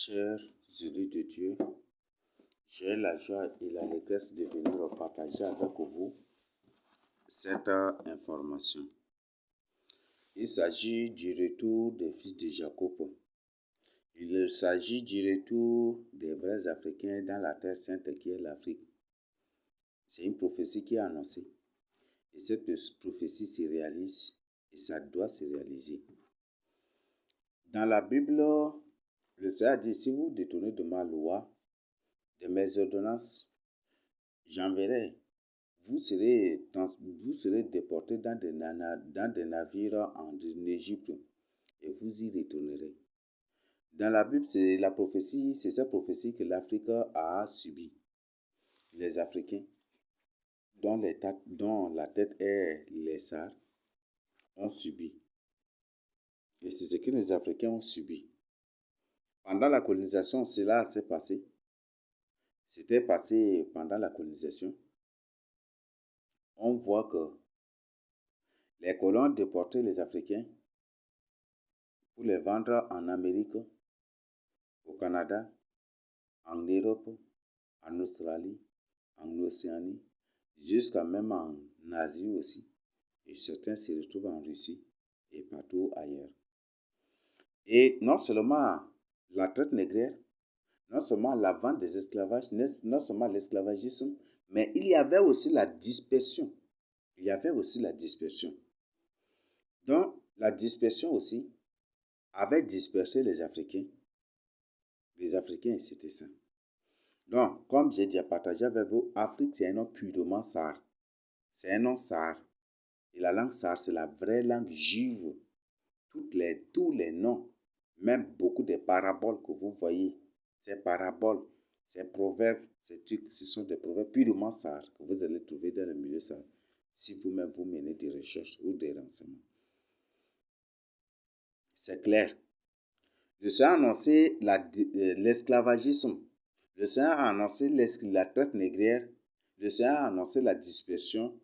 Chers élus de Dieu, j'ai la joie et l'allégresse de venir partager avec vous cette information. Il s'agit du retour des fils de Jacob. Il s'agit du retour des vrais Africains dans la terre sainte qui est l'Afrique. C'est une prophétie qui est annoncée. Et cette prophétie se réalise et ça doit se réaliser. Dans la Bible, le Seigneur dit, si vous détournez de ma loi, de mes ordonnances, j'enverrai. Vous serez déportés dans des navires en Égypte et vous y retournerez. Dans la Bible, c'est cette prophétie que l'Afrique a subie. Les Africains, dont la tête est les Sars, ont subi. Et c'est ce que les Africains ont subi. Pendant la colonisation, cela s'est passé. C'était passé pendant la colonisation. On voit que les colons déportaient les Africains pour les vendre en Amérique, au Canada, en Europe, en Australie, en Océanie, jusqu'à même en Asie aussi. Et certains se retrouvent en Russie et partout ailleurs. Et non seulement la traite négrière, non seulement la vente des esclavages, non seulement l'esclavagisme, mais il y avait aussi la dispersion. Donc, la dispersion aussi avait dispersé les Africains. Les Africains, c'était ça. Donc, comme j'ai déjà partagé avec vous, Afrique, c'est un nom purement sar. C'est un nom sar. Et la langue sar, c'est la vraie langue juive. Tous les noms, même beaucoup de paraboles que vous voyez, ces paraboles, ces proverbes, ce sont des proverbes purement sar que vous allez trouver dans le milieu sar. Si vous-même vous menez des recherches ou des renseignements. C'est clair. Le Seigneur a annoncé l'esclavagisme. Le Seigneur a annoncé la traite négrière. Le Seigneur a annoncé la dispersion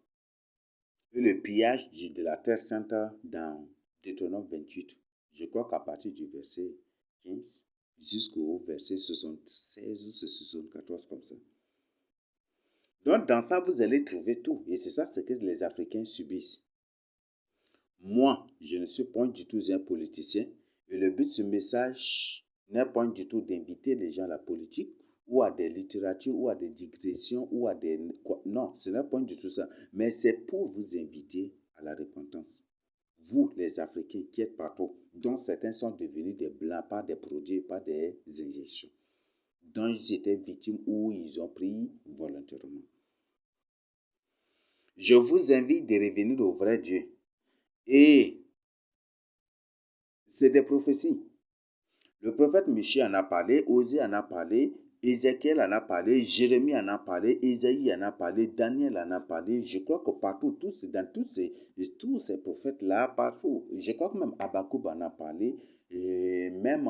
et le pillage de la terre sainte dans Deutéronome 28. Je crois qu'à partir du verset 15 jusqu'au verset 76 ou 74 comme ça. Donc dans ça, vous allez trouver tout. Et c'est ça ce que les Africains subissent. Moi, je ne suis pas du tout un politicien. Et le but de ce message n'est pas du tout d'inviter les gens à la politique ou à des littératures ou à des digressions ou à des... Non, ce n'est pas du tout ça. Mais c'est pour vous inviter à la repentance. Vous, les Africains qui êtes partout, dont certains sont devenus des blancs par des produits, par des injections, dont ils étaient victimes ou ils ont pris volontairement. Je vous invite de revenir au vrai Dieu. Et c'est des prophéties. Le prophète Michée en a parlé, Osée en a parlé, Ézéchiel en a parlé, Jérémie en a parlé, Isaïe en a parlé, Daniel en a parlé. Je crois que partout, dans tous ces prophètes-là, partout, je crois que même Habakkuk en a parlé, et même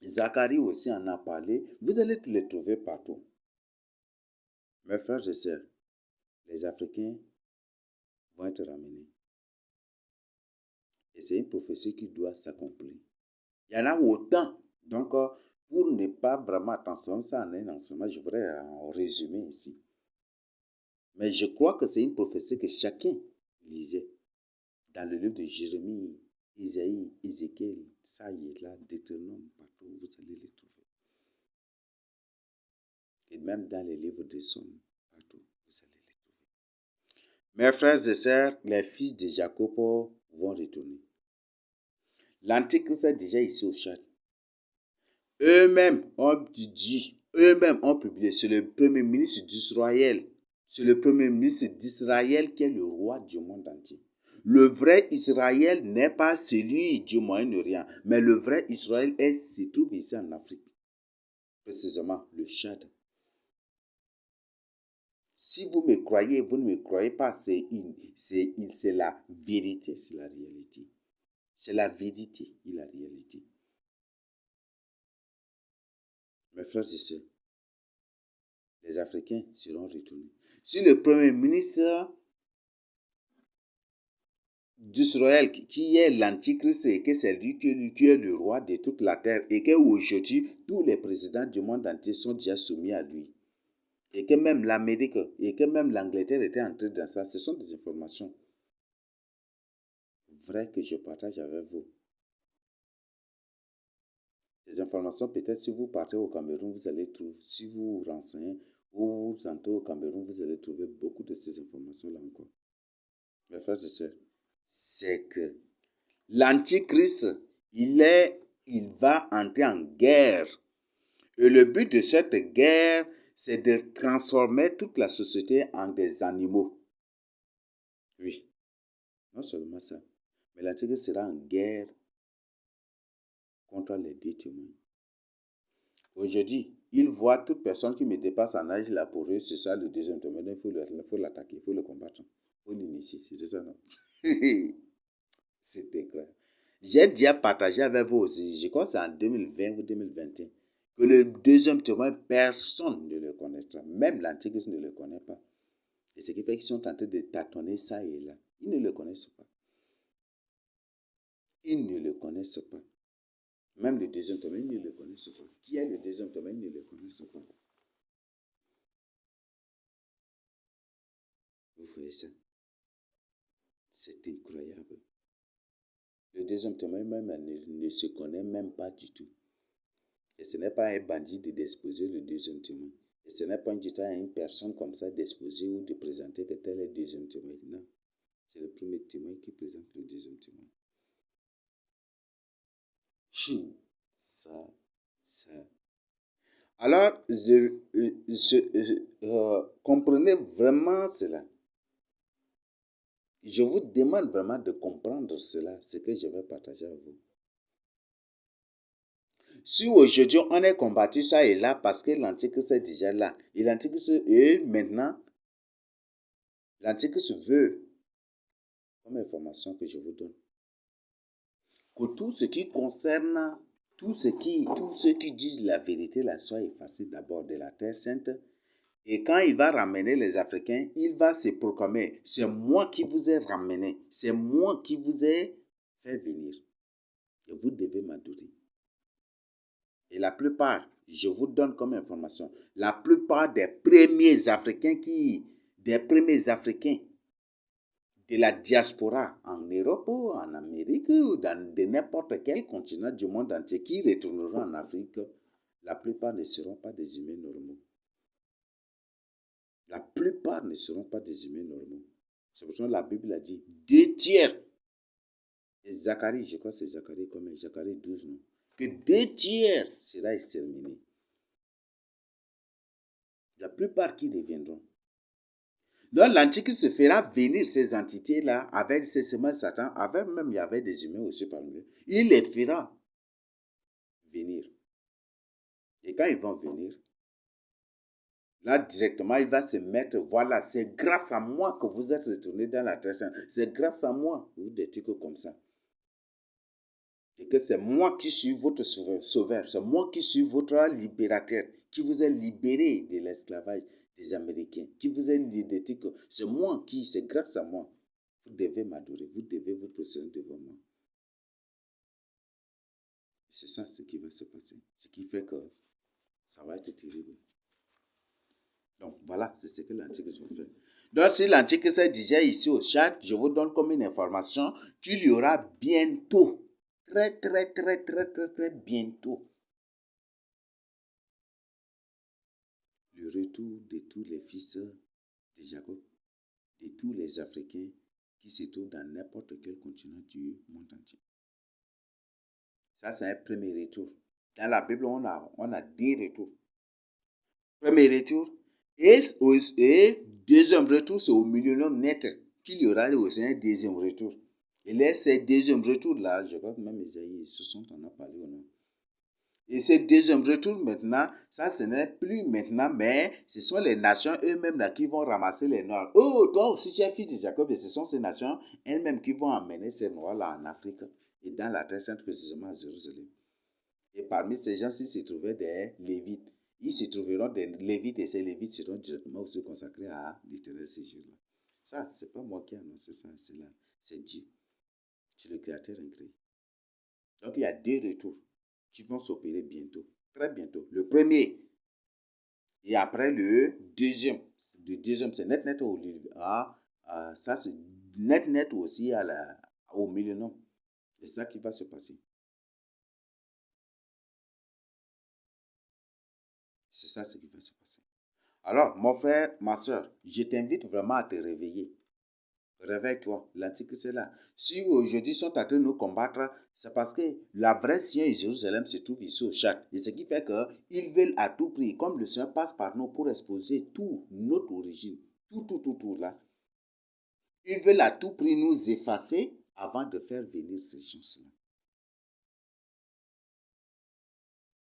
Zacharie aussi en a parlé. Vous allez les trouver partout. Mes frères et sœurs, les Africains vont être ramenés. Et c'est une prophétie qui doit s'accomplir. Il y en a autant. Donc, pour ne pas vraiment transformer ça en un enseignement, je voudrais en résumer ici. Mais je crois que c'est une prophétie que chacun lisait. Dans le livre de Jérémie, Isaïe, Ézéchiel, ça y est là, Deutéronome, partout, vous allez les trouver. Et même dans les livres de Psaumes, partout, vous allez les trouver. Mes frères et sœurs, les fils de Jacob vont retourner. L'Antichrist est déjà ici au Tchad. Eux-mêmes ont publié, c'est le premier ministre d'Israël. C'est le premier ministre d'Israël qui est le roi du monde entier. Le vrai Israël n'est pas celui du Moyen-Orient, mais le vrai Israël se trouve ici en Afrique. Précisément, le Tchad. Si vous me croyez, vous ne me croyez pas, c'est la vérité, c'est la réalité. C'est la vérité et la réalité. Mes frères et sœurs, les Africains seront retournés. Si le Premier ministre d'Israël qui est l'antichrist et que c'est lui qui est le roi de toute la terre et qu'aujourd'hui, tous les présidents du monde entier sont déjà soumis à lui. Et que même l'Amérique et que même l'Angleterre était entrée dans ça, ce sont des informations vraies que je partage avec vous. Des informations, peut-être si vous partez au Cameroun, vous allez trouver, si vous vous renseignez ou vous entrez au Cameroun, vous allez trouver beaucoup de ces informations-là encore. Mes frères et sœurs, c'est que l'Antichrist, il va entrer en guerre. Et le but de cette guerre, c'est de transformer toute la société en des animaux. Oui, non seulement ça, mais l'Antichrist sera en guerre contre les deux témoins. Aujourd'hui, il voit toute personne qui me dépasse en âge, là, pour eux, c'est ça le deuxième témoin. Il faut l'attaquer, il faut le combattre, il faut l'initier. C'est ça, non? C'était clair. J'ai déjà partagé avec vous aussi, je crois que c'est en 2020 ou 2021, que le deuxième témoin, personne ne le connaîtra. Même l'Antichrist ne le connaît pas. Et ce qui fait qu'ils sont en train de tâtonner ça et là. Ils ne le connaissent pas. Ils ne le connaissent pas. Même le deuxième témoin, ils ne le connaissent pas. Qui est le deuxième témoin, ils ne le connaissent pas. Vous voyez ça? C'est incroyable. Le deuxième témoin même ne se connaît même pas du tout. Et ce n'est pas un bandit de déposer le deuxième témoin. Et ce n'est pas du tout à une personne comme ça d'exposer ou de présenter que tel est le deuxième témoin. Non. C'est le premier témoin qui présente le deuxième témoin. Ça. Alors, comprenez vraiment cela. Je vous demande vraiment de comprendre cela, ce que je vais partager avec vous. Si aujourd'hui on est combattu ça et là parce que l'Antichrist est déjà là, et l'Antichrist est maintenant, l'Antichrist veut, comme information que je vous donne, que tout ce qui concerne, tout ceux qui disent la vérité là soit effacé d'abord de la terre sainte. Et quand il va ramener les Africains, il va se proclamer, c'est moi qui vous ai ramené, c'est moi qui vous ai fait venir. Et vous devez m'adorer. Et la plupart, je vous donne comme information, la plupart des premiers Africains de la diaspora en Europe, en Amérique, ou de n'importe quel continent du monde entier qui retourneront en Afrique, la plupart ne seront pas des humains normaux. La plupart ne seront pas des humains normaux. C'est pour ça que la Bible a dit 2/3. Et Zacharie, je crois que c'est Zacharie 12, non? Que 2/3 sera exterminé. La plupart qui reviendront. Donc l'Antichrist se fera venir ces entités-là avec ces semences Satan, avec même il y avait des humains aussi parmi eux. Il les fera venir. Et quand ils vont venir, là, directement, il va se mettre, voilà, c'est grâce à moi que vous êtes retournés dans la terre sainte. C'est grâce à moi, vous des trucs comme ça. Et que c'est moi qui suis votre sauveur, c'est moi qui suis votre libérateur, qui vous a libéré de l'esclavage des Américains, qui vous a libéré, c'est moi qui, c'est grâce à moi. Vous devez m'adorer, vous devez vous prosterner devant moi. C'est ça ce qui va se passer, ce qui fait que ça va être terrible. Donc voilà, c'est ce que l'Antichrist va faire. Donc si l'Antichrist est déjà ici au chat, je vous donne comme une information qu'il y aura bientôt, très bientôt, le retour de tous les fils de Jacob, de tous les Africains qui se trouvent dans n'importe quel continent du monde entier. Ça, c'est un premier retour. Dans la Bible, on a 10 retours. Premier retour. Et deuxième retour, c'est au millénium net qu'il y aura aussi un deuxième retour. Et là, ces deuxième retour-là, je crois que même Isaïe en a parlé au nom. Et ces deuxième retour maintenant, ça ce n'est plus maintenant, mais ce sont les nations eux-mêmes là qui vont ramasser les noirs. Oh, toi aussi tu es fils de Jacob, et ce sont ces nations elles-mêmes qui vont amener ces noirs-là en Afrique et dans la terre sainte, précisément à Jérusalem. Et parmi ces gens-ci se trouvaient des Lévites. Ils se trouveront des Lévites et ces Lévites seront directement aussi consacrés à l'Éternel ces jours-là. Ça, c'est pas moi qui ai annoncé ça, c'est là, c'est Dieu. sur le Créateur incréé. Donc, il y a 2 retours qui vont s'opérer bientôt, très bientôt. Le premier, et après le deuxième. Le deuxième, c'est net ça, c'est net aussi au millénaire. C'est ça qui va se passer. C'est ça ce qui va se passer. Alors, mon frère, ma soeur, je t'invite vraiment à te réveiller. Réveille-toi, l'Antichrist est là. Si aujourd'hui ils sont en train de nous combattre, c'est parce que la vraie Sion et Jérusalem se trouve ici au Tchad. Et ce qui fait qu'ils veulent à tout prix, comme le Seigneur passe par nous pour exposer toute notre origine, tout là, ils veulent à tout prix nous effacer avant de faire venir ces gens-là.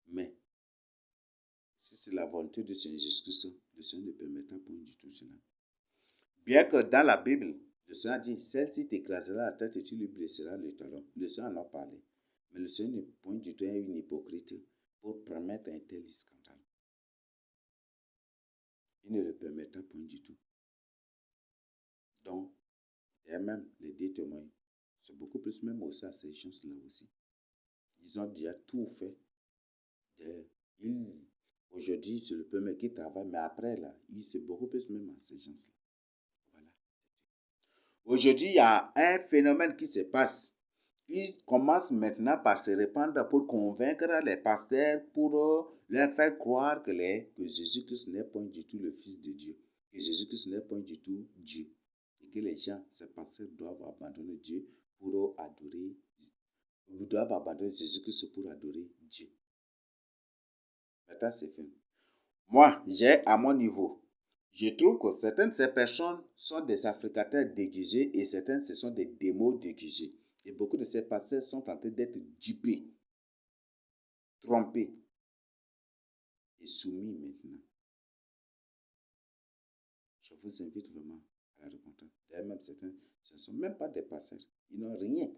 Mais, si c'est la volonté de Seigneur Jésus-Christ, le Seigneur ne permettra pas du tout cela. Bien que dans la Bible, le Seigneur dit, celle-ci t'écrasera la tête et tu lui blesseras le talon. Le Seigneur en a parlé. Mais le Seigneur n'est point du tout une hypocrite pour permettre un tel scandale. Il ne le permettra point du tout. Donc, et même les 2 témoins, c'est beaucoup plus même aussi à ces gens-là aussi. Ils ont déjà tout fait. Aujourd'hui, c'est le premier qui travaille, mais après, là, c'est beaucoup plus même à ces gens-là. Voilà. Aujourd'hui, il y a un phénomène qui se passe. Il commence maintenant par se répandre pour convaincre les pasteurs, pour leur faire croire que Jésus-Christ n'est pas du tout le Fils de Dieu, que Jésus-Christ n'est pas du tout Dieu, et que les gens, ces pasteurs, doivent abandonner Dieu pour adorer, doivent abandonner Jésus-Christ pour adorer Dieu. Maintenant, c'est fini. Moi, j'ai à mon niveau, je trouve que certaines de ces personnes sont des affricateurs déguisés et certaines, ce sont des démons déguisés. Et beaucoup de ces pasteurs sont en train d'être dupés, trompés et soumis maintenant. Je vous invite vraiment à la repentance. D'ailleurs, même certains, ce ne sont même pas des pasteurs. Ils n'ont rien.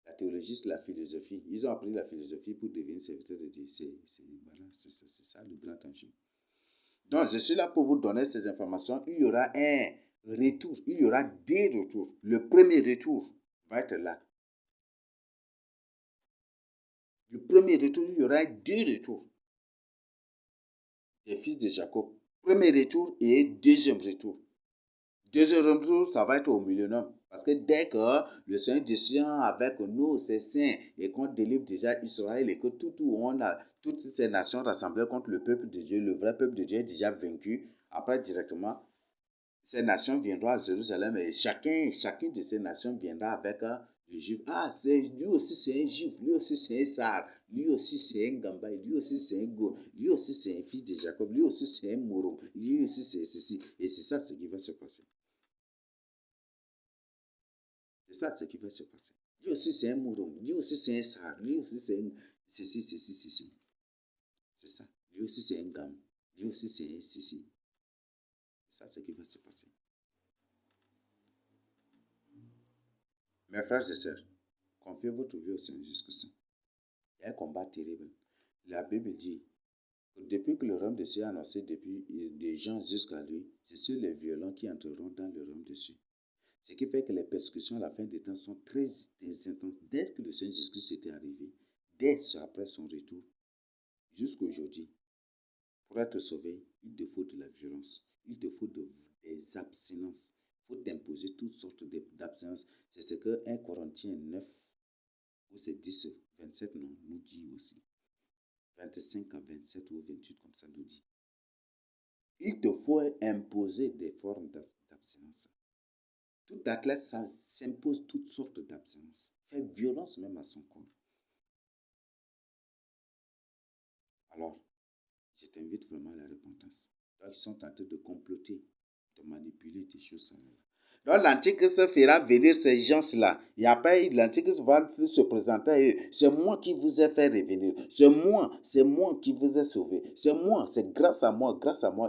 La théologie, c'est la philosophie. Ils ont appris la philosophie pour devenir serviteurs de Dieu. C'est ça le grand enjeu. Donc, je suis là pour vous donner ces informations. Il y aura un retour. Il y aura des retours. Le premier retour va être là. Le premier retour, il y aura 2 retours des fils de Jacob. Premier retour et deuxième retour. Deuxième retour, ça va être au millénaire. Parce que dès que le Seigneur descend avec nous, ses saints, et qu'on délivre déjà Israël, et que toutes ces nations rassemblées contre le peuple de Dieu, le vrai peuple de Dieu est déjà vaincu, après directement, ces nations viendront à Jérusalem et chacune de ces nations viendra avec le juif. Ah, lui aussi c'est un juif, lui aussi c'est un Sar, lui aussi c'est un Gamba, lui aussi c'est un Go, lui aussi c'est un fils de Jacob, lui aussi c'est un Moron, lui aussi c'est ceci. Et c'est ça ce qui va se passer. C'est ça ce qui va se passer. Lui aussi c'est un Moron, lui aussi c'est un Sar, lui aussi c'est un ceci. C'est ça. Lui aussi c'est un Gam, lui aussi c'est un ceci. C'est ça ce qui va se passer. Mes frères et sœurs, confiez votre vie au Seigneur Jésus-Christ. Il y a un combat terrible. La Bible dit que depuis que le royaume de Dieu a annoncé depuis des gens jusqu'à lui, c'est sur les violents qui entreront dans le royaume de Dieu. Ce qui fait que les persécutions à la fin des temps sont très intenses. Dès que le Seigneur Jésus-Christ était arrivé, dès après son retour, jusqu'à aujourd'hui, pour être sauvé, il te faut de la violence, il te faut des abstinences. Il faut t'imposer toutes sortes d'abstinences. C'est ce que 1 Corinthiens 9, ou c'est 10, 27, non, nous dit aussi. 25 à 27 ou 28, comme ça nous dit. Il te faut imposer des formes d'abstinence. Tout athlète s'impose toutes sortes d'abstinence. Fait violence même à son corps. Alors, je t'invite vraiment à la repentance. Donc, ils sont en train de comploter, de manipuler des choses. Donc, l'Antichrist fera venir ces gens-là. Et après, l'Antichrist va se présenter à eux. C'est moi qui vous ai fait revenir. C'est moi qui vous ai sauvé. C'est grâce à moi.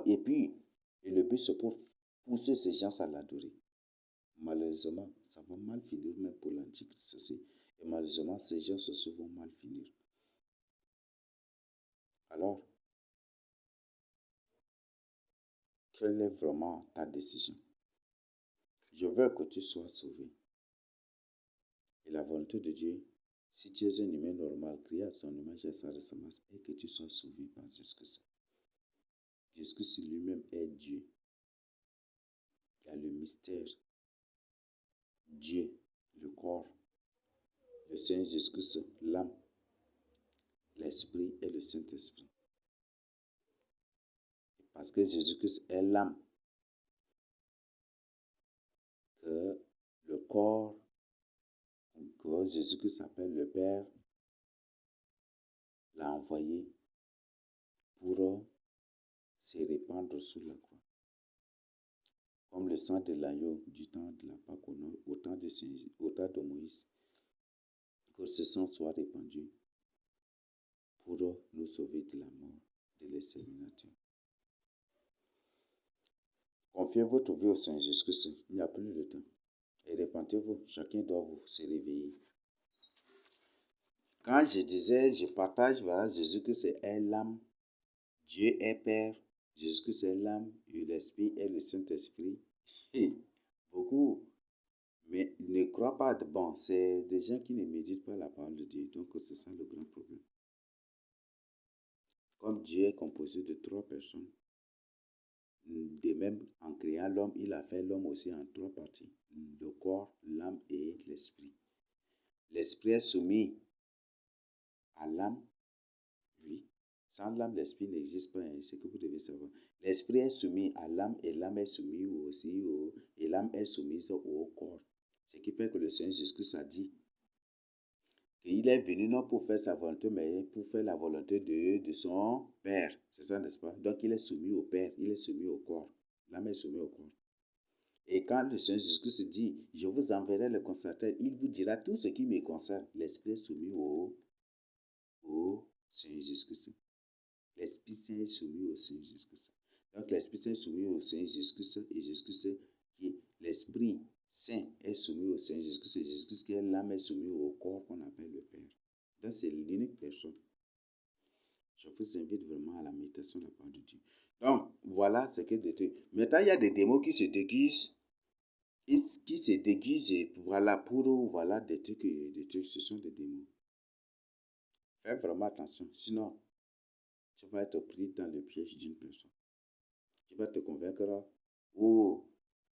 Et puis, le but, c'est pour pousser ces gens à l'adorer. Malheureusement, ça va mal finir même pour l'Antichrist aussi. Et malheureusement, ces gens aussi vont mal finir. Alors, quelle est vraiment ta décision? Je veux que tu sois sauvé. Et la volonté de Dieu, si tu es un humain normal, créé à son image et à sa ressemblance, et que tu sois sauvé par Jésus-Christ. Jésus-Christ lui-même est Dieu. Il y a le mystère. Dieu, le corps, le Seigneur Jésus-Christ, l'âme, l'Esprit et le Saint-Esprit. Parce que Jésus-Christ est l'âme, que le corps, que Jésus-Christ s'appelle le Père, l'a envoyé pour se répandre sur la croix. Comme le sang de l'agneau du temps de la Pâque au temps de Moïse, que ce sang soit répandu pour nous sauver de la mort de l'exterminateur. Confiez votre vie au Seigneur Jésus-Christ, il n'y a plus de temps. Et répentez-vous, chacun doit se réveiller. Quand je disais, je partage, voilà, Jésus-Christ est l'âme, Dieu est Père, Jésus-Christ est l'âme, et l'Esprit est le Saint-Esprit. Beaucoup, mais ils ne croient pas. Bon, c'est des gens qui ne méditent pas la parole de Dieu, donc c'est ça le grand problème. Comme Dieu est composé de 3 personnes, de même, en créant l'homme, il a fait l'homme aussi en 3 parties. Le corps, l'âme et l'esprit. L'esprit est soumis à l'âme. Oui. Sans l'âme, l'esprit n'existe pas. C'est ce que vous devez savoir. L'esprit est soumis à l'âme et l'âme est soumise aussi et l'âme est soumise au corps. Ce qui fait que le Seigneur Jésus-Christ a dit qu'il est venu non pour faire sa volonté, mais pour faire la volonté de son Père. C'est ça, n'est-ce pas? Donc il est soumis au Père, il est soumis au corps. L'âme est soumise au corps. Et quand le Seigneur Jésus-Christ dit, je vous enverrai le consolateur, il vous dira tout ce qui me concerne. L'Esprit est soumis au Seigneur Jésus-Christ. L'Esprit Saint est soumis au Seigneur Jésus-Christ. Donc l'Esprit Saint est soumis au Seigneur Jésus-Christ et Jésus-Christ qui est l'Esprit Saint est soumis au Seigneur Jésus-Christ et Jésus-Christ qui est l'âme est soumis au corps qu'on appelle le Père. Donc c'est l'unique personne. Je vous invite vraiment à la méditation de la parole de Dieu. Donc voilà ce que des trucs. Maintenant il y a des démons qui se déguisent. Et voilà pour voilà des trucs, ce sont des démons. Fais vraiment attention, sinon tu vas être pris dans le piège d'une personne qui va te convaincre ou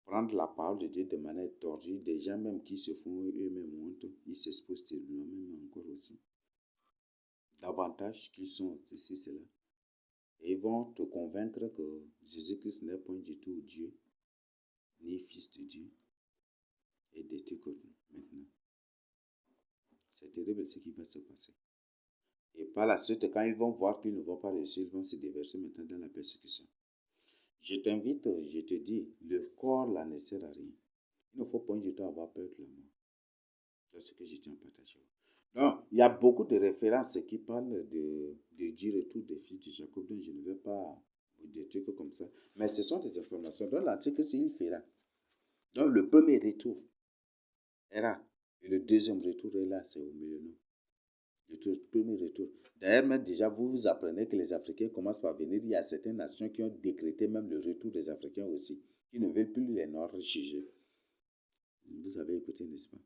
prendre la parole de Dieu de manière tordue. Des gens même qui se font eux-mêmes honte, ils s'exposent eux-mêmes encore aussi. Davantage qu'ils sont ceci, cela. Et ils vont te convaincre que Jésus-Christ n'est point du tout Dieu, ni Fils de Dieu. Et des trucs maintenant. C'est terrible ce qui va se passer. Et par la suite, quand ils vont voir qu'ils ne vont pas réussir, ils vont se déverser maintenant dans la persécution. Je t'invite, je te dis, le corps là ne sert à rien. Il ne faut pas du tout avoir peur de la mort. C'est ce que je tiens à partager. Donc, il y a beaucoup de références qui parlent du retour des fils de Jacob, donc je ne vais pas des trucs comme ça. Mais ce sont des informations. Dans l'Antique, il fera. Donc, le premier retour est là. Et le deuxième retour est là, c'est au millénaire. Le premier retour. D'ailleurs, même déjà, vous apprenez que les Africains commencent par venir. Il y a certaines nations qui ont décrété même le retour des Africains aussi, qui ne veulent plus les Noirs chez eux. Vous avez écouté, n'est-ce pas?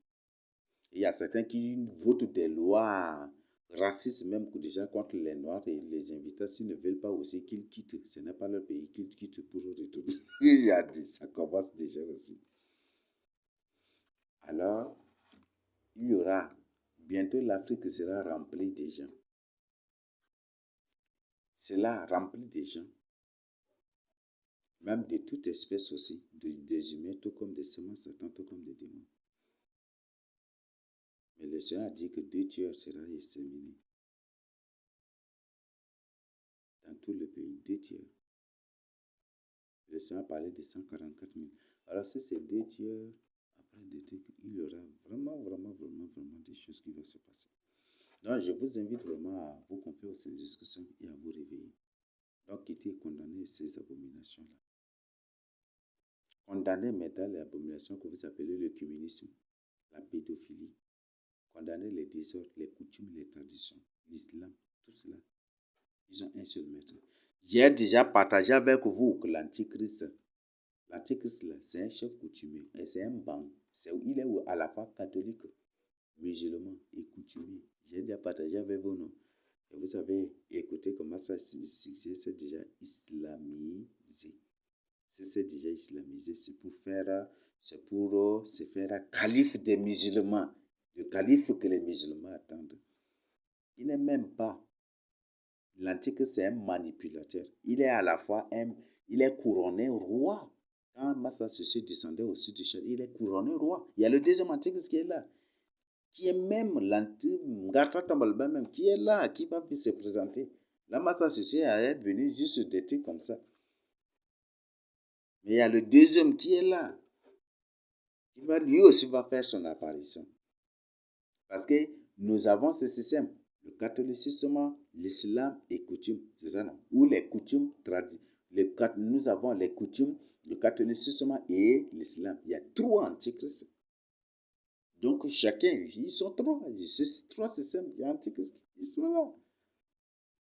Et il y a certains qui votent des lois racistes même déjà contre les Noirs et les invités, s'ils ne veulent pas aussi qu'ils quittent. Ce n'est pas leur pays qu'ils quittent pour retourner. Il y a dit, ça commence déjà aussi. Alors, il y aura, bientôt l'Afrique sera remplie de gens. Cela remplit des gens, même de toute espèce aussi, des humains, tout comme des semences, Satan, tout comme des démons. Mais le Seigneur a dit que 2 tueurs seront exterminés. Dans tout le pays, 2 tueurs. Le Seigneur a parlé de 144 000. Alors si c'est 2 tueurs, après des trucs, il y aura vraiment des choses qui vont se passer. Donc je vous invite vraiment à vous confier au Seigneur Jésus-Christ et à vous réveiller. Donc quitter et condamner ces abominations-là. Condamner maintenant les abominations que vous appelez le communisme, la pédophilie. Condamner les désordres, les coutumes, les traditions, l'islam, tout cela. Ils ont un seul maître. J'ai déjà partagé avec vous que l'Antichrist, là, c'est un chef coutumier et c'est un banc. Il est à la fois catholique, musulmans et coutumiers. J'ai déjà partagé avec vous, non? Et vous savez, écoutez comment ça c'est déjà islamisé. C'est déjà islamisé, c'est pour se faire calife des musulmans. Le calife que les musulmans attendent. Il n'est même pas. L'antique, c'est un manipulateur. Il est à la fois il est couronné roi. Quand Massa Sissi descendait au sud du Tchad, il est couronné roi. Il y a le deuxième antique qui est là, qui est même l'antique, Ngarta Tambalba même, qui est là, qui va se présenter. Là, Massa Sissi est venu juste des trucs comme ça. Mais il y a le deuxième qui est là, qui va lui aussi va faire son apparition. Parce que nous avons ce système, le catholicisme, l'islam et coutumes, c'est ça non? Ou les coutumes traditionnelles. Nous avons les coutumes, le catholicisme et l'islam. Il y a trois antichrists. Donc chacun, ils sont trois. C'est trois systèmes antichrists. Ils sont là.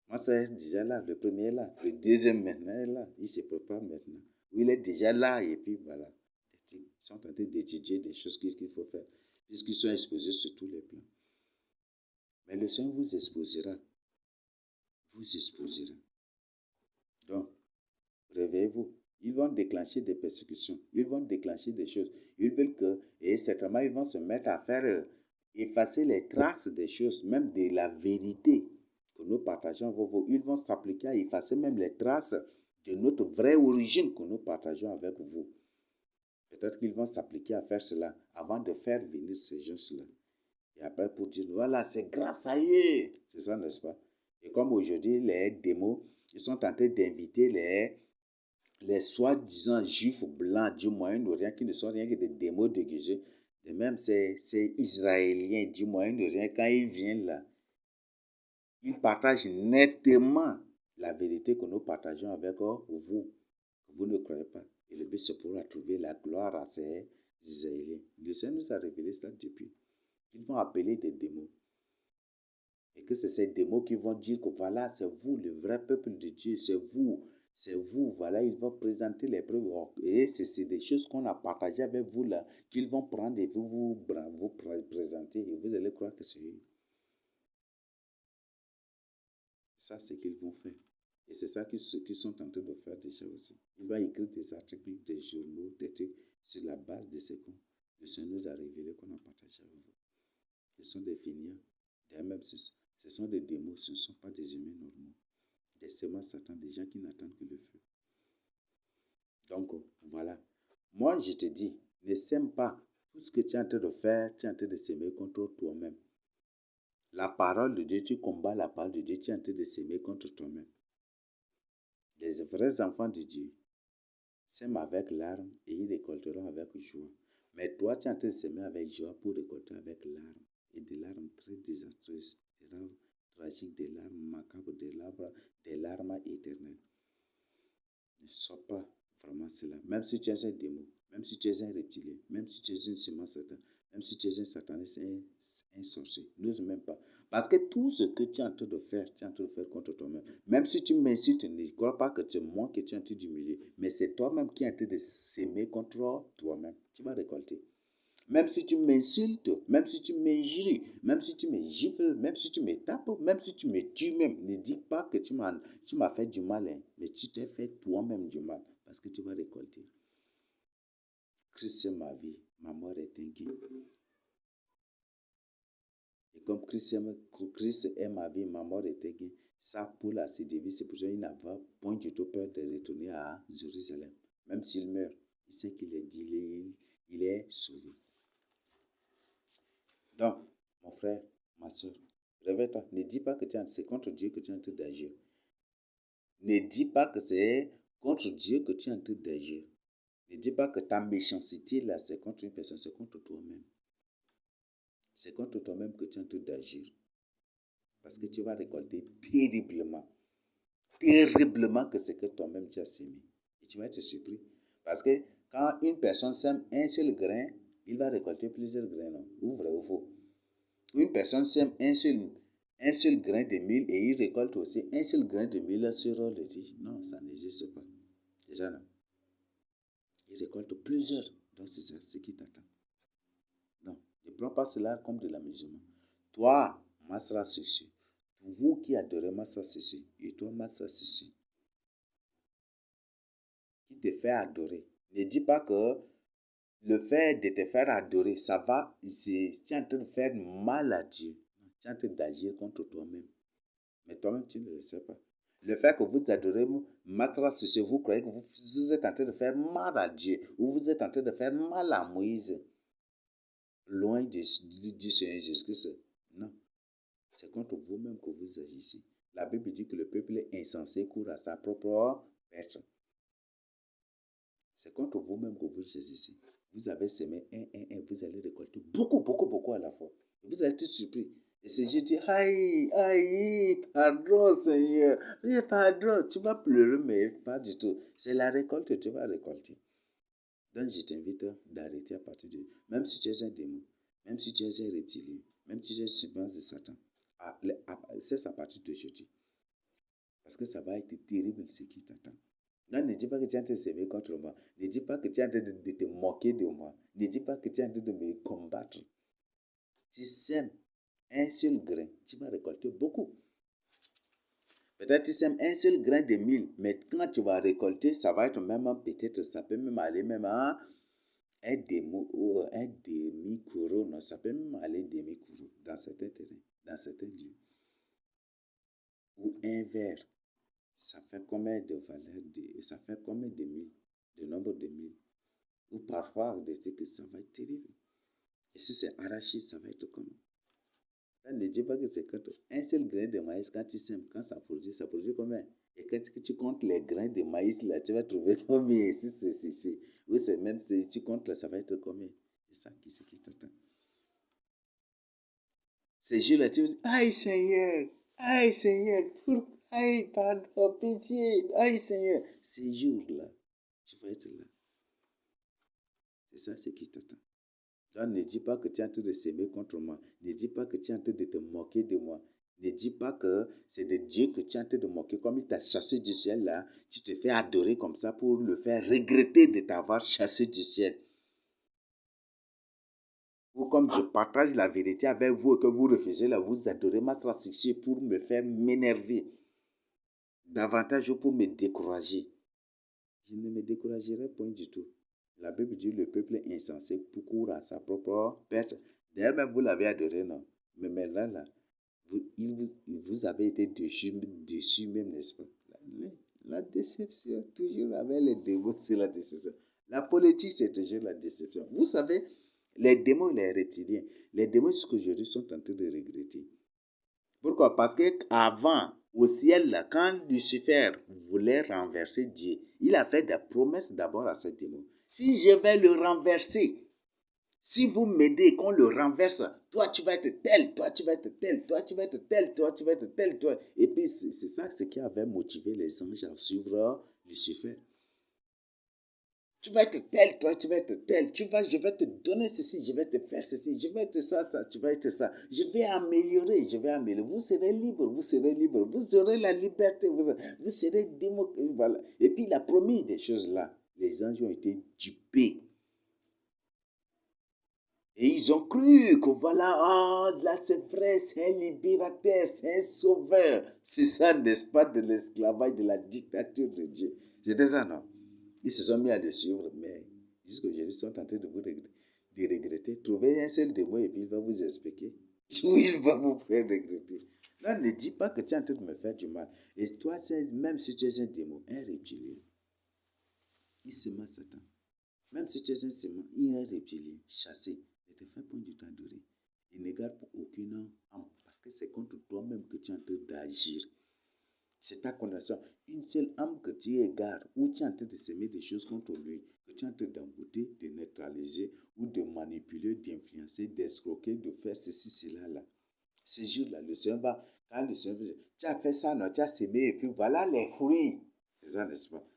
Moi, c'est déjà là. Le premier est là. Le deuxième maintenant est là. Il se prépare maintenant. Il est déjà là et puis voilà. Ils sont en train d'étudier des choses qu'il faut faire. Puisqu'ils sont exposés sur tous les plans. Mais le Seigneur vous exposera. Vous exposera. Donc, réveillez-vous. Ils vont déclencher des persécutions. Ils vont déclencher des choses. Ils veulent que, et certainement, ils vont se mettre à faire effacer les traces des choses, même de la vérité que nous partageons avec vous. Ils vont s'appliquer à effacer même les traces de notre vraie origine que nous partageons avec vous. Peut-être qu'ils vont s'appliquer à faire cela avant de faire venir ces gens-là. Et après, pour dire, voilà, c'est grâce à eux. C'est ça, n'est-ce pas? Et comme aujourd'hui, les démos, ils sont tentés d'inviter les soi-disant juifs blancs du Moyen-Orient, qui ne sont rien que des démos déguisés. Et même ces Israéliens du Moyen-Orient, quand ils viennent là, ils partagent nettement la vérité que nous partageons avec vous, que vous ne croyez pas. Et le but, c'est pour trouver la gloire à ces Israéliens. Le Seigneur nous a révélé cela depuis. Ils vont appeler des démons. Et que c'est ces démons qui vont dire que voilà, c'est vous, le vrai peuple de Dieu, c'est vous, voilà, ils vont présenter les preuves. Et c'est des choses qu'on a partagées avec vous là, qu'ils vont prendre et vous présenter. Et vous allez croire que c'est eux. Ça, c'est ce qu'ils vont faire. Et c'est ça qu'ils sont en train de faire déjà aussi. Ils vont écrire des articles, des journaux, des trucs sur la base de ce que le Seigneur nous a révélé qu'on a partagé avec vous. Ce sont des feignants, des MM6. Ce sont des démons, ce ne sont pas des humains normaux. Des semences Satan, des gens qui n'attendent que le feu. Donc, voilà. Moi, je te dis, ne sème pas tout ce que tu es en train de faire, tu es en train de s'aimer contre toi-même. La parole de Dieu, tu combats la parole de Dieu, tu es en train de s'aimer contre toi-même. Les vrais enfants de Dieu sèment avec larmes et ils récolteront avec joie. Mais toi, tu es en train de s'aimer avec joie pour récolter avec larmes. Et des larmes très désastreuses, des larmes tragiques, des larmes macabres, des larmes éternelles. Ne sois pas vraiment cela. Même si tu es un démon, même si tu es un reptilien, même si tu es une semence satan, même si tu es un sataniste, un sorcier, n'ose même pas. Parce que tout ce que tu es en train de faire, tu es en train de faire contre toi-même. Même si tu m'insultes, ne crois pas que c'est moi que tu es en train d'humilier, mais c'est toi-même qui es en train de s'aimer contre toi-même. Tu vas récolter. Même si tu m'insultes, même si tu m'injures, même si tu me gifles, même si tu me tapes, même si tu me tues même, ne dis pas que tu m'as fait du mal, hein, mais tu t'es fait toi-même du mal, parce que tu vas récolter. Christ c'est ma vie, ma mort est un gain. Et comme Christ est ma vie, ma mort est un gain, ça pour la sédévie, c'est pour ça qu'il n'a pas point du tout peur de retourner à Jérusalem. Même s'il meurt, il sait qu'il est dit, il est sauvé. Donc, mon frère, ma soeur, réveille-toi. Ne dis pas que c'est contre Dieu que tu es en train d'agir. Ne dis pas que c'est contre Dieu que tu es en train d'agir. Ne dis pas que ta méchanceté là, c'est contre une personne, c'est contre toi-même. C'est contre toi-même que tu es en train d'agir. Parce que tu vas récolter terriblement. Terriblement que c'est que toi-même tu as sémé. Et tu vas être surpris. Parce que quand une personne sème un seul grain, il va récolter plusieurs grains. Non? Ou vrai ou faux. Une personne sème un seul grain de mil et il récolte aussi un seul grain de mil sur le tige. Non, ça n'existe pas. Déjà non. Il récolte plusieurs. Donc c'est ça ce qui t'attend. Non, Ne prends pas cela comme de l'amusement. Toi, Masra Sissi, vous qui adorez Masra Sissi, et toi, Masra Sissi, qui te fait adorer, ne dis pas que le fait de te faire adorer, ça va, tu es en train de faire mal à Dieu. Tu es en train d'agir contre toi-même. Mais toi-même, tu ne le sais pas. Le fait que vous adorez Masra Sissi, vous croyez que vous êtes en train de faire mal à Dieu, ou vous êtes en train de faire mal à Moïse. Loin du Seigneur Jésus-Christ. Non. C'est contre vous-même que vous agissez. La Bible dit que le peuple insensé court à sa propre perte. C'est contre vous-même que vous agissez. Vous avez semé vous allez récolter beaucoup à la fois. Vous allez être surpris. Et c'est Dieu dit, aïe, pardon Seigneur. Mais pardon, tu vas pleurer, mais pas du tout. C'est la récolte que tu vas récolter. Donc je t'invite d'arrêter à partir de... Même si tu es un démon, même si tu es un reptilien, même si tu es une substance de Satan, cesse à partir de jeudi. Parce que ça va être terrible ce qui t'attend. Non, ne dis pas que tu es en train de s'aimer contre moi. Ne dis pas que tu es en train de te moquer de moi. Ne dis pas que tu es en train de me combattre. Tu sèmes un seul grain, tu vas récolter beaucoup. Peut-être tu sèmes un seul grain de 1000, mais quand tu vas récolter, ça va être même, peut-être, ça peut même aller même à un demi-courroux, ça peut même aller demi-courroux dans certains terrains, dans certains lieux. Ou un verre, ça fait combien de valeur, ça fait combien de mille, de nombre de mille. Ou parfois, des trucs que ça va être terrible. Et si c'est arraché, ça va être comment? Ne dis pas que c'est quand un seul grain de maïs, quand tu sèmes, quand ça produit combien? Et quand tu comptes les grains de maïs, là, tu vas trouver combien? Oui, c'est même si tu comptes là, ça va être combien? C'est ça qui t'attend. Ces jours-là, tu dis, aïe Seigneur, aïe, pardon, pitié, aïe Seigneur. Ces jours-là, tu vas être là. C'est ça ce qui t'attend. Donc, ne dis pas que tu es en train de s'aimer contre moi. Ne dis pas que tu es en train de te moquer de moi. Ne dis pas que c'est de Dieu que tu es en train de moquer. Comme il t'a chassé du ciel là, tu te fais adorer comme ça pour le faire regretter de t'avoir chassé du ciel. Ou comme je partage la vérité avec vous et que vous refusez là, vous adorez ma transcription pour me faire m'énerver. Davantage pour me décourager. Je ne me découragerai point du tout. La Bible dit le peuple insensé court à sa propre perte. D'ailleurs, même vous l'avez adoré, non? Mais maintenant, là, vous avez été déçu même, n'est-ce pas? La déception, toujours avec les démons, c'est la déception. La politique, c'est toujours la déception. Vous savez, les démons et les reptiliens, les démons jusqu'aujourd'hui sont en train de regretter. Pourquoi? Parce qu'avant, au ciel, là, quand Lucifer voulait renverser Dieu, il a fait des promesses d'abord à ces démons. Si je vais le renverser, si vous m'aidez, qu'on le renverse, toi tu vas être tel, toi tu vas être tel, toi tu vas être tel, toi tu vas être tel, toi. Et puis c'est ça ce qui avait motivé les anges à suivre Lucifer. Tu vas être tel, toi, tu vas être tel. Je vais te donner ceci, je vais te faire ceci, je vais être ça, tu vas être ça. Je vais améliorer. Vous serez libre, vous aurez la liberté, vous serez démocratique. Voilà. Et puis il a promis des choses là. Les anges ont été dupés. Et ils ont cru que voilà, là c'est vrai, c'est un libérateur, c'est un sauveur. C'est ça, n'est-ce pas, de l'esclavage, de la dictature de Dieu. C'était ça, non? Ils se sont mis à le suivre, mais jusqu'aujourd'hui, ils sont en train de regretter. Trouvez un seul démon et puis il va vous expliquer. Il va vous faire regretter. Là, ne dis pas que tu es en train de me faire du mal. Et toi, même si tu es un démon, un reptilien, il se met Satan. Même si tu es un reptilien, chassé, ne te fais point du temps adorer. Il ne garde pour aucune âme, parce que c'est contre toi-même que tu es en train d'agir. C'est ta condamnation. Une seule âme que tu égares, ou tu es en train de semer des choses contre lui, que tu es en train d'embouter, de neutraliser, ou de manipuler, d'influencer, d'escroquer, de faire ceci, cela, là. Ces jours-là, le Seigneur va, quand le Seigneur va dire, tu as fait ça, non, tu as semé, et puis voilà les fruits. C'est ça, n'est-ce pas?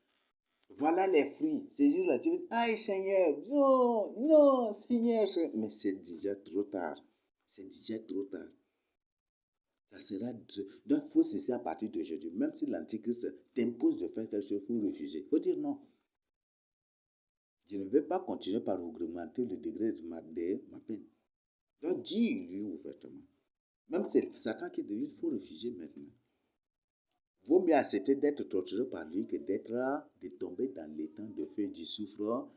Voilà les fruits. Ces jours-là, tu dis, aïe Seigneur, non, Seigneur. Mais c'est déjà trop tard. C'est déjà trop tard. Ça sera. Donc, il faut cesser à partir d'aujourd'hui. Même si l'Antichrist t'impose de faire quelque chose, il faut refuser. Il faut dire non. Je ne vais pas continuer par augmenter le degré de ma peine. Donc, dis-lui ouvertement. Même c'est Satan qui dit, il faut refuser maintenant. Vaut mieux accepter d'être torturé par lui que de tomber dans l'étang de feu du soufre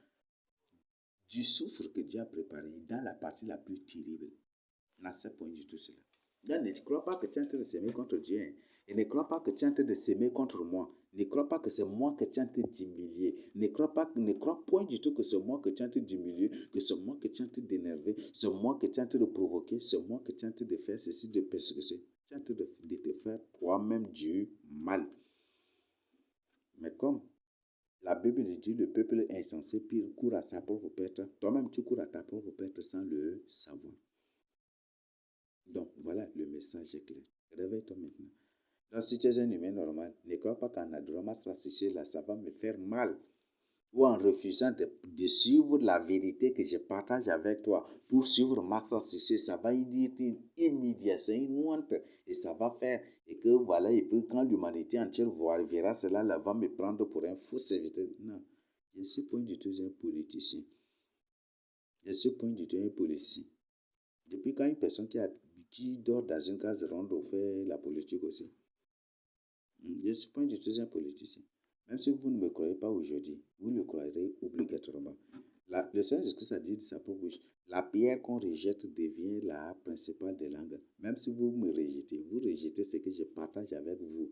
que Dieu a préparé dans la partie la plus terrible. N'accepte point du tout cela. Donc, ne crois pas que tu es en train de s'aimer contre Dieu. Hein. Et ne crois pas que tu es en train de s'aimer contre moi. Ne crois pas que c'est moi que tu es en train d'humilier. Ne crois point du tout que c'est moi que tu es en train d'humilier, que c'est moi que tu es en train d'énerver, c'est moi que tu es en train de provoquer, c'est moi que tu es en train de faire ceci, de persécuter. Tu es en train de te faire toi-même du mal. Mais comme la Bible dit, le peuple insensé court à sa propre perte, toi-même tu cours à ta propre perte sans le savoir. Donc, voilà, le message est clair. Réveille-toi maintenant. Donc, si tu es un humain normal, ne crois pas qu'en adorant ma stratégie, là, ça va me faire mal. Ou en refusant de suivre la vérité que je partage avec toi pour suivre ma stratégie, ça va y dire une humiliation, une honte. Et ça va faire, et que voilà, et puis quand l'humanité entière verra cela, là, va me prendre pour un faux serviteur. Non, je ne suis pas du tout un politicien. Je ne suis pas du tout un politicien. Depuis quand une personne qui dort dans une case ronde fait la politique aussi. Je ne suis pas du tout un politicien. Même si vous ne me croyez pas aujourd'hui, vous le croirez obligatoirement. Le Seigneur Jésus a dit de sa propre bouche, la pierre qu'on rejette devient la principale des langues. Même si vous me rejetez, vous rejetez ce que je partage avec vous.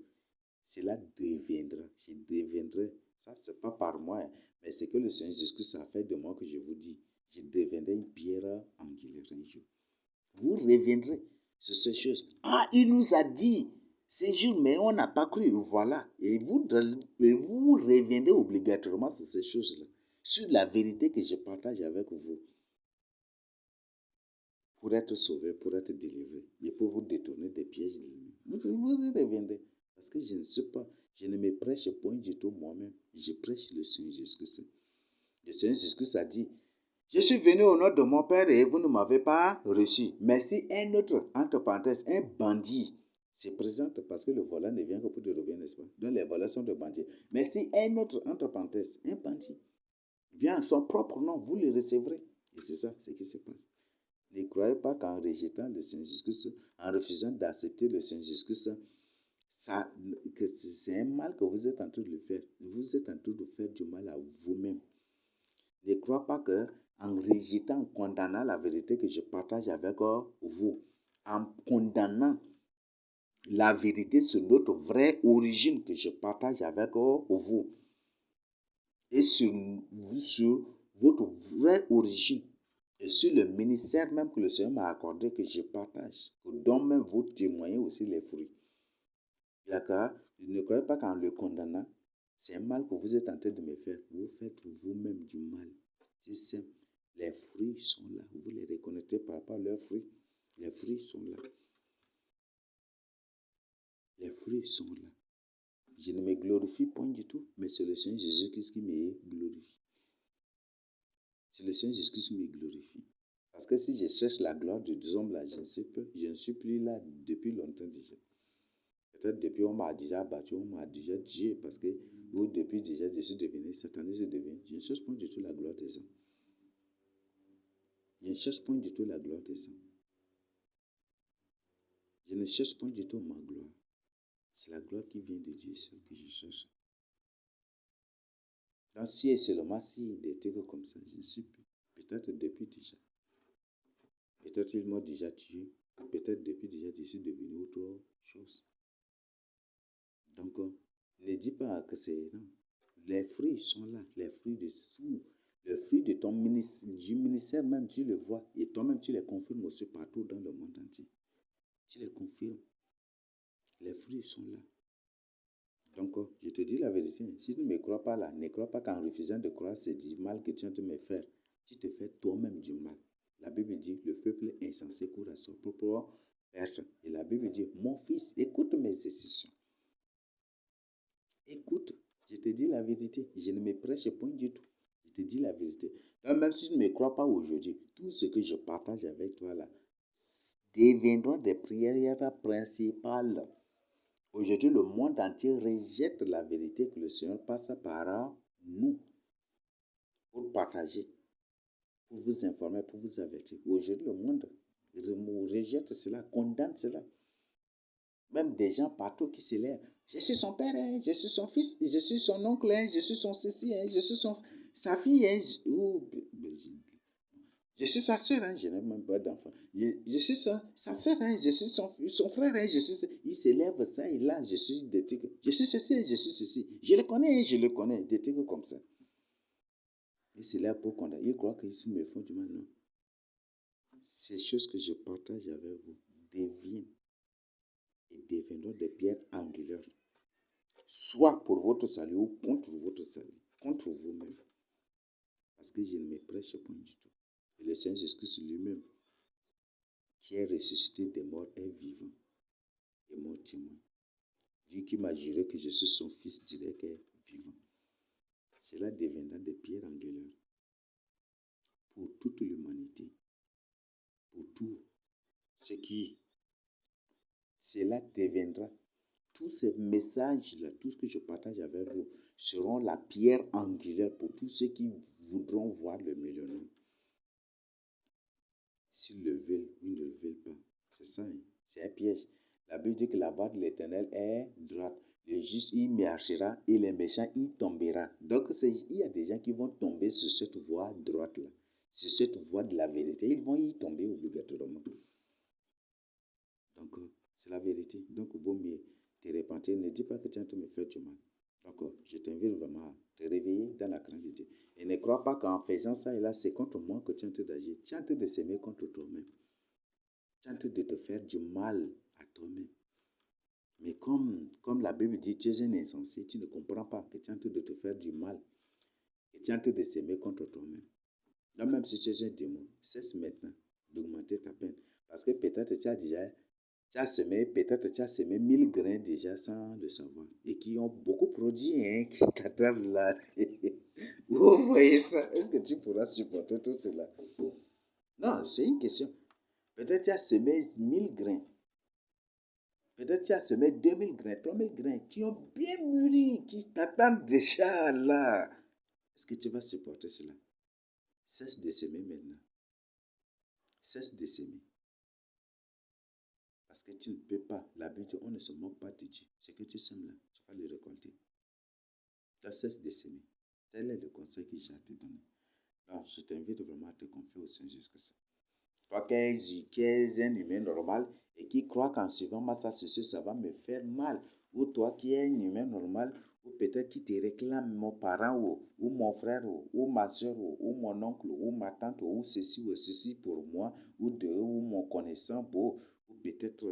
Cela deviendra, je deviendrai, ça c'est pas par moi, mais c'est que le Seigneur Jésus a fait de moi que je vous dis, je deviendrai une pierre angulaire un jour. Vous reviendrez sur ces choses. Ah, il nous a dit ces jours, mais on n'a pas cru. Voilà. Et vous reviendrez obligatoirement sur ces choses-là, sur la vérité que je partage avec vous, pour être sauvé, pour être délivré, et pour vous détourner des pièges de l'ennemi. Vous reviendrez. Parce que je ne sais pas, je ne me prêche point du tout moi-même. Je prêche le Seigneur Jésus-Christ. Le Seigneur Jésus-Christ a dit, je suis venu au nom de mon Père et vous ne m'avez pas reçu. Mais si un autre, entre parenthèses, un bandit se présente, parce que le voleur ne vient que pour te revenir, n'est-ce pas? Donc les voleurs sont des bandits. Mais si un autre, entre parenthèses, un bandit, vient en son propre nom, vous le recevrez. Et c'est ça ce qui se passe. Ne croyez pas qu'en rejetant le Seigneur Jésus-Christ, en refusant d'accepter le Seigneur Jésus-Christ, que c'est un mal que vous êtes en train de le faire. Vous êtes en train de faire du mal à vous-même. Ne crois pas que en rejetant, en condamnant la vérité que je partage avec vous, en condamnant la vérité sur notre vraie origine que je partage avec vous, et sur votre vraie origine, et sur le ministère même que le Seigneur m'a accordé, que je partage, dont même vous témoignez aussi les fruits. D'accord? Ne croyez pas qu'en le condamnant, c'est un mal que vous êtes en train de me faire. Vous faites vous-même du mal. C'est simple. Les fruits sont là. Vous les reconnaîtrez par rapport à leurs fruits. Les fruits sont là. Les fruits sont là. Je ne me glorifie point du tout, mais c'est le Seigneur Jésus-Christ qui me glorifie. C'est le Seigneur Jésus-Christ qui me glorifie. Parce que si je cherche la gloire des hommes là, je ne suis plus là depuis longtemps déjà. Peut-être depuis on m'a déjà battu, on m'a déjà tué, parce que ou depuis déjà je suis devenu satané, je ne cherche point du tout la gloire des hommes. Je ne cherche point du tout la gloire des hommes. Je ne cherche point du tout ma gloire. C'est la gloire qui vient de Dieu, celle que je cherche. Donc si et seulement si des trucs comme ça, je ne suis plus. Peut-être depuis déjà. Peut-être ils m'ont déjà tué. Peut-être depuis déjà je suis devenu autre chose. Donc, ne dis pas que c'est... Non. Les fruits sont là. Les fruits de tout. Les fruits de ton ministère, du ministère même, tu les vois. Et toi-même, tu les confirmes aussi partout dans le monde entier. Tu les confirmes. Les fruits sont là. Donc, je te dis la vérité. Si tu ne me crois pas là, ne crois pas qu'en refusant de croire, c'est du mal que tu es en train de me faire. Tu te fais toi-même du mal. La Bible dit, le peuple insensé court à son propre perte. Et la Bible dit, mon fils, écoute mes décisions. Écoute, je te dis la vérité. Je ne me prêche point du tout. Je te dis la vérité. Donc, même si tu ne me crois pas aujourd'hui, tout ce que je partage avec toi là deviendront des prières principales. Aujourd'hui, le monde entier rejette la vérité que le Seigneur passe par nous pour partager, pour vous informer, pour vous avertir. Aujourd'hui, le monde rejette cela, condamne cela. Même des gens partout qui s'élèvent. Je suis son père, hein, je suis son fils, je suis son oncle, hein, je suis son ceci, hein, je suis sa fille. Hein, je suis sa soeur, hein, je n'ai même pas d'enfant. Je suis sa soeur, hein, je suis son frère, hein, il s'élève ça et là, je suis des trucs. Je suis ceci, je suis ceci. Je le connais, des trucs comme ça. Il s'élève pour condamner. Il croit qu'ils me font du mal, non. Ces choses que je partage avec vous deviennent et deviendront des pierres angulaires, soit pour votre salut ou contre votre salut, contre vous-même. Parce que je ne me prêche point du tout. Et le Seigneur Jésus-Christ lui-même, qui est ressuscité des morts, est vivant et mon témoin. Lui qui m'a juré que je suis son fils direct est vivant. Cela deviendra des pierres angulaires pour toute l'humanité, pour tout ce qui. Cela deviendra. Tous ces messages-là, tout ce que je partage avec vous, seront la pierre angulaire pour tous ceux qui voudront voir le millionnaire. S'ils le veulent ou ils ne le veulent pas. C'est ça, hein? C'est un piège. La Bible dit que la voie de l'Éternel est droite. Le juste, il marchera et les méchants, il tombera. Donc, il y a des gens qui vont tomber sur cette voie droite-là, sur cette voie de la vérité. Ils vont y tomber obligatoirement. Donc, c'est la vérité. Donc, il vaut mieux te repentir. Ne dis pas que tu es en train de me faire du mal. D'accord? Je t'invite vraiment à te réveiller dans la crainte de Dieu. Et ne crois pas qu'en faisant ça, et là, c'est contre moi que tu es en train d'agir. Tu es en train de s'aimer contre toi-même. Tu es en train de te faire du mal à toi-même. Mais comme la Bible dit, tu es un insensé, tu ne comprends pas que tu es en train de te faire du mal. Et tu es en train de s'aimer contre toi-même. Donc, même si tu es un démon, cesse maintenant d'augmenter ta peine. Parce que peut-être tu as semé, peut-être tu as semé 1000 grains déjà sans le savoir. Et qui ont beaucoup produit, hein, qui t'attendent là. Vous voyez ça? Est-ce que tu pourras supporter tout cela? Non, c'est une question. Peut-être tu as semé 1000 grains. Peut-être tu as semé 2000 grains, 3000 grains qui ont bien mûri, qui t'attendent déjà là. Est-ce que tu vas supporter cela? Cesse de semer maintenant. Cesse de semer. Parce que tu ne peux pas. La Bible dit, on ne se moque pas de Dieu. Ce que tu sèmes là, tu vas le récolter. Donc cesse de semer. Tel est le conseil que j'ai à te donner. Donc, je t'invite vraiment à te confier au Seigneur Jésus-Christ. Toi qui es un humain normal et qui croit qu'en suivant ma ceci, ça va me faire mal. Ou toi qui es un humain normal, ou peut-être qui te réclame mon parent ou mon frère ou ma soeur ou mon oncle ou ma tante ou ceci pour moi ou mon connaissant ou peut-être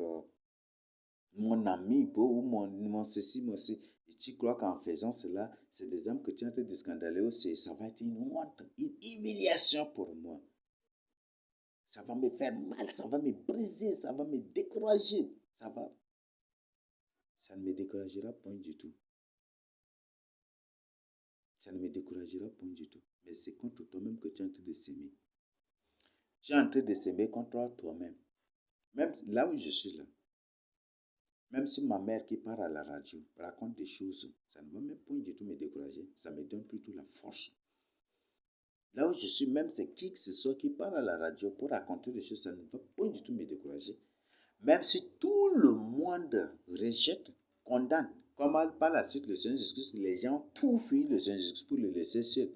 mon ami ou mon ceci, mon ceci. Et tu crois qu'en faisant cela, c'est des hommes que tu es en train de scandaler, ça va être une honte, une humiliation pour moi. Ça va me faire mal, ça va me briser, ça va me décourager. Ça ne me découragera point du tout. Ça ne me découragera point du tout. Mais c'est contre toi-même que tu es en train de s'aimer. Tu es en train de s'aimer contre toi-même. Même là où je suis là. Même si ma mère qui part à la radio raconte des choses, ça ne va même point du tout me décourager. Ça me donne plutôt la force. Là où je suis, même c'est qui que ce soit qui part à la radio pour raconter des choses, ça ne va point du tout me décourager. Même si tout le monde rejette, condamne, comme par la suite le Seigneur Jésus-Christ, les gens tout fuient le Seigneur Jésus-Christ pour le laisser seul.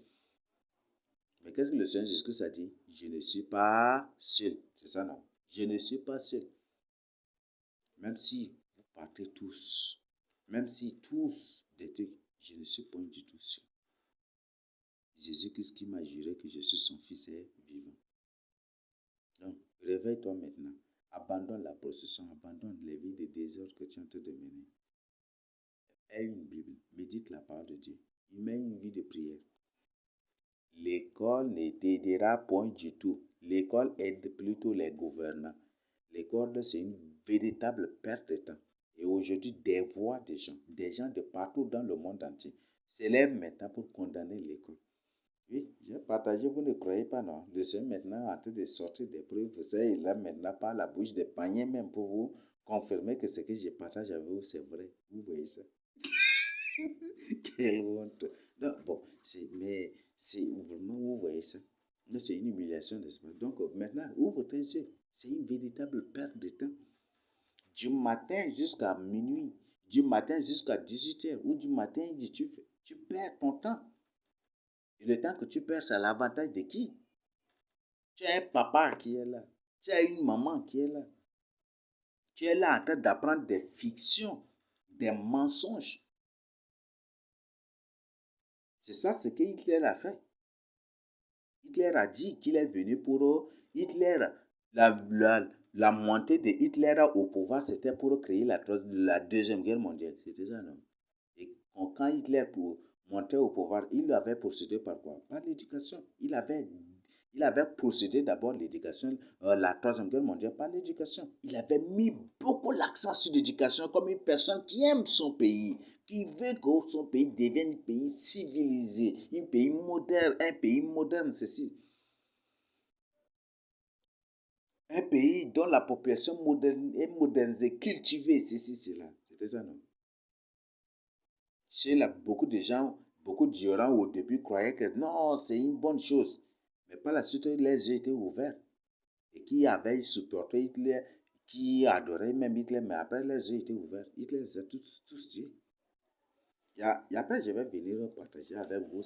Mais qu'est-ce que le Seigneur Jésus-Christ a dit? Je ne suis pas seul. C'est ça, non? Je ne suis pas seul. Même si vous partez tous, même si tous d'été, je ne suis pas du tout seul. Jésus-Christ qui m'a juré que je suis son fils est vivant. Donc, réveille-toi maintenant. Abandonne la procession, abandonne les vies de désordre que tu es en train de mener. Aie une Bible, médite la parole de Dieu. Mets une vie de prière. L'école ne t'aidera point du tout. L'école aide plutôt les gouvernants. L'école, c'est une véritable perte de temps. Et aujourd'hui, des voix des gens de partout dans le monde entier, s'élèvent maintenant pour condamner l'école. Oui, j'ai partagé, vous ne croyez pas, non? Le Seigneur maintenant en train de sortir des preuves. Vous savez, il a maintenant par la bouche des paniers même pour vous confirmer que ce que je partage avec vous, c'est vrai. Vous voyez ça? Quelle honte. Non, bon, mais c'est vraiment, vous voyez ça? C'est une humiliation, n'est-ce pas? Donc maintenant, ouvre tes yeux. C'est une véritable perte de temps. Du matin jusqu'à minuit, du matin jusqu'à 18h ou du matin, tu perds ton temps. Et le temps que tu perds, c'est à l'avantage de qui? Tu as un papa qui est là. Tu as une maman qui est là. Tu es là en train d'apprendre des fictions, des mensonges. C'est ça ce que Hitler a fait. Hitler a dit qu'il est venu pour Hitler. La montée de Hitler au pouvoir, c'était pour créer la Deuxième Guerre mondiale. C'était ça, non? Et quand Hitler montait au pouvoir, il l'avait procédé par quoi? Par l'éducation. Il avait procédé d'abord l'éducation, la Troisième Guerre mondiale par l'éducation. Il avait mis beaucoup l'accent sur l'éducation comme une personne qui aime son pays, qui veut que son pays devienne un pays civilisé, un pays moderne, ceci. Un pays dont la population est modernisée, cultivée, ceci, cela. C'était ça, non? Chez beaucoup de gens, beaucoup d'ignorants au début croyaient que non, c'est une bonne chose. Mais par la suite, les yeux étaient ouverts. Et qui avait supporté Hitler, qui adorait même Hitler, mais après les yeux étaient ouverts. Hitler les a tous tués. Et après, je vais venir partager avec vous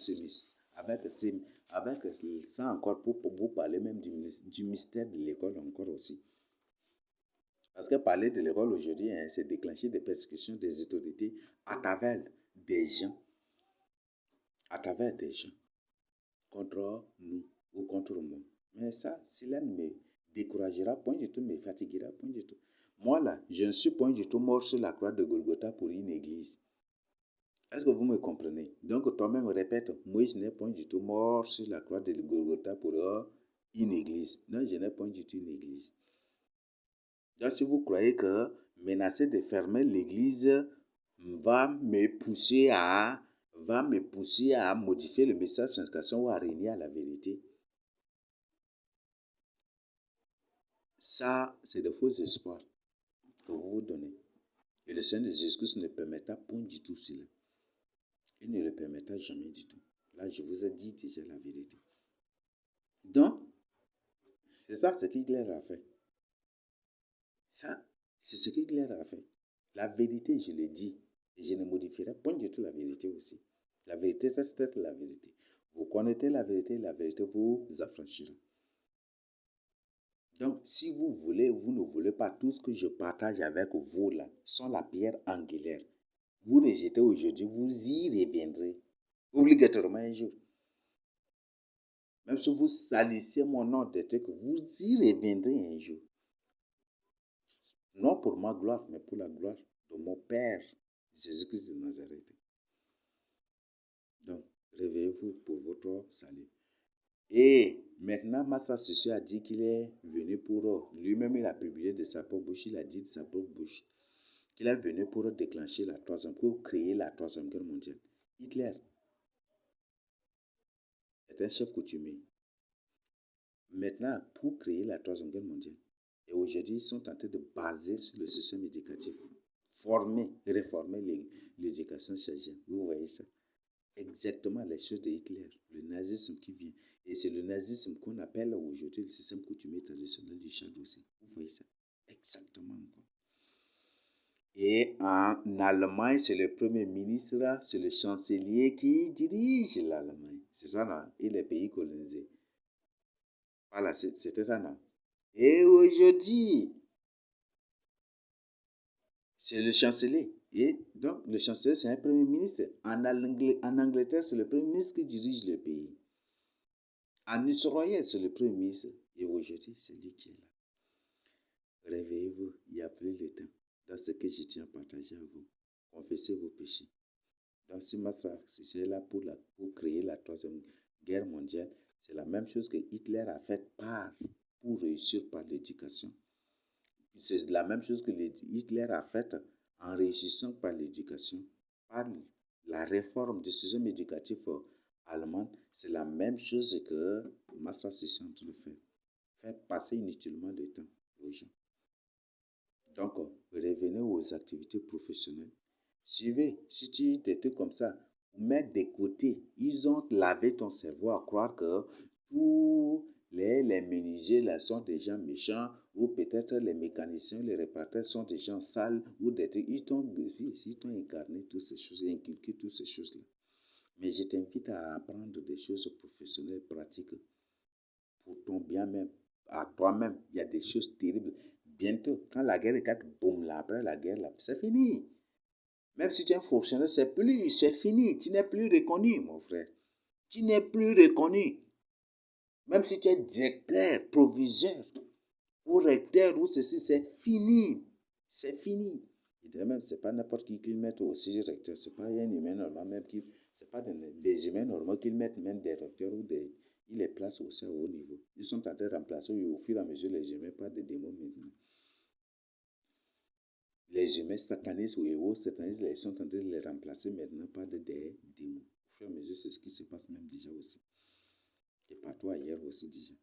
avec ça encore pour vous parler même du mystère de l'école encore aussi. Parce que parler de l'école aujourd'hui, c'est déclencher des persécutions des autorités à travers des gens, contre nous ou contre moi. Mais ça, cela ne me découragera point du tout, me fatiguera point du tout. Moi là, je ne suis point du tout mort sur la croix de Golgotha pour une église. Est-ce que vous me comprenez? Donc toi-même répète, moi je n'ai point du tout mort sur la croix de Golgotha pour une église. Non, je n'ai point du tout une église. Donc si vous croyez que menacer de fermer l'église va me pousser à modifier le message de sanctification ou à régner à la vérité, ça, c'est de faux espoirs que vous vous donnez. Et le Seigneur Jésus-Christ ne permettra point du tout cela. Il ne le permettra jamais du tout. Là, je vous ai dit déjà la vérité. Donc, c'est ça ce qu'Hitler a fait. Ça, c'est ce qu'Hitler a fait. La vérité, je l'ai dit. Et je ne modifierai point du tout la vérité aussi. La vérité reste la vérité. Vous connaissez la vérité vous affranchira. Donc, si vous ne voulez pas tout ce que je partage avec vous là, sans la pierre angulaire, vous rejetez aujourd'hui, vous y reviendrez obligatoirement un jour. Même si vous salissez mon nom de trucs, vous y reviendrez un jour. Non pour ma gloire, mais pour la gloire de mon Père, Jésus-Christ de Nazareth. Donc, réveillez-vous pour votre salut. Et maintenant, Master Sissu a dit qu'il est venu pour... Lui-même, il a publié de sa propre bouche, il a dit de sa propre bouche qu'il est venu pour déclencher pour créer la Troisième Guerre mondiale. Hitler est un chef coutumier. Maintenant, pour créer la Troisième Guerre mondiale, et aujourd'hui, ils sont en train de baser sur le système éducatif, réformer l'éducation chrétienne. Vous voyez ça? Exactement les choses de Hitler, le nazisme qui vient. Et c'est le nazisme qu'on appelle aujourd'hui le système coutumier traditionnel du Tchad aussi. Vous voyez ça? Exactement. Et en Allemagne, c'est le premier ministre, c'est le chancelier qui dirige l'Allemagne. C'est ça, non? Et les pays colonisés. Voilà, c'était ça, non? Et aujourd'hui, c'est le chancelier. Et donc, le chancelier, c'est un premier ministre. En Angleterre, c'est le premier ministre qui dirige le pays. En Israël, c'est le premier ministre. Et aujourd'hui, c'est lui qui est là. Réveillez-vous, il n'y a plus de temps. Dans ce que je tiens à partager à vous, confessez vos péchés. Dans ce massacre, c'est là pour créer la Troisième Guerre mondiale. C'est la même chose que Hitler a fait pour réussir par l'éducation. C'est la même chose que Hitler a fait en réussissant par l'éducation, par la réforme du système éducatif allemand. C'est la même chose que Massa est en train de faire. Faire passer inutilement le temps aux gens. Donc, revenez aux activités professionnelles. Suivez, si tu des trucs comme ça, mets de côté. Ils ont lavé ton cerveau à croire que tout les menuisiers là sont des gens méchants, ou peut-être les mécaniciens, les réparateurs sont des gens sales, ou des trucs. Ils t'ont incarné toutes ces choses, inculqué toutes ces choses-là. Mais je t'invite à apprendre des choses professionnelles, pratiques, pour ton bien même, à toi-même. Il y a des choses terribles. Bientôt, quand la guerre éclate, boum, là, après la guerre, là, c'est fini. Même si tu es un fonctionnaire, c'est fini. Tu n'es plus reconnu, mon frère. Tu n'es plus reconnu. Même si tu es directeur, proviseur, ou recteur, ou ceci, c'est fini. C'est fini. Et même, c'est pas n'importe qui qu'ils mettent aussi recteur. C'est pas un humain normal même qui, c'est pas des humains normaux qu'ils mettent même des recteurs ou des, ils les placent aussi à haut niveau. Ils sont en train de remplacer au fur et à mesure les humains par des démons maintenant. Les humains satanistes ou héros satanistes, ils sont en train de les remplacer maintenant par des démons. Au fur et à mesure, c'est ce qui se passe même déjà aussi. Et partout ailleurs aussi déjà.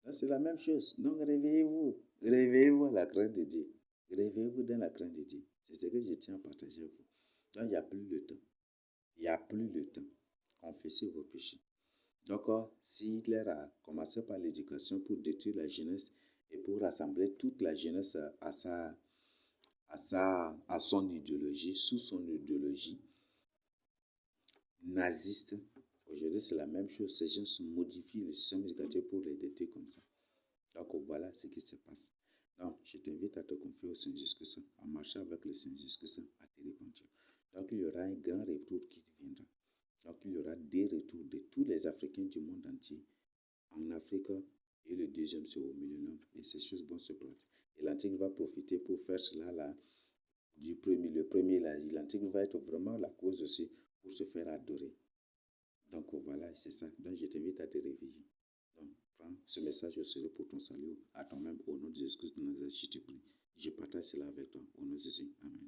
Là, c'est la même chose. Donc, réveillez-vous. Réveillez-vous à la crainte de Dieu. Réveillez-vous dans la crainte de Dieu. C'est ce que je tiens à partager avec vous. Donc, il n'y a plus le temps. Il n'y a plus le temps. Confessez vos péchés. Donc, si Hitler a commencé par l'éducation pour détruire la jeunesse et pour rassembler toute la jeunesse à son idéologie, sous son idéologie naziste, aujourd'hui c'est la même chose. Ces gens se modifient le système éducatif pour les détruire comme ça. Donc voilà ce qui se passe. Donc je t'invite à te confier au Seigneur Jésus-Christ, à marcher avec le Seigneur Jésus-Christ, à te repentir. Donc il y aura un grand retour qui viendra. Donc il y aura des retours de tous les Africains du monde entier en Afrique, et le deuxième c'est au millénaire, et ces choses vont se produire. Et l'Antique va profiter pour faire cela là. Le premier là, l'Antique va être vraiment la cause aussi pour se faire adorer. Donc voilà, c'est ça. Donc je t'invite à te réveiller. Donc prends ce message au sérieux pour ton salut, à toi-même, au nom de Jésus-Christ de Nazareth, je te prie. Je partage cela avec toi, au nom de Jésus. Amen.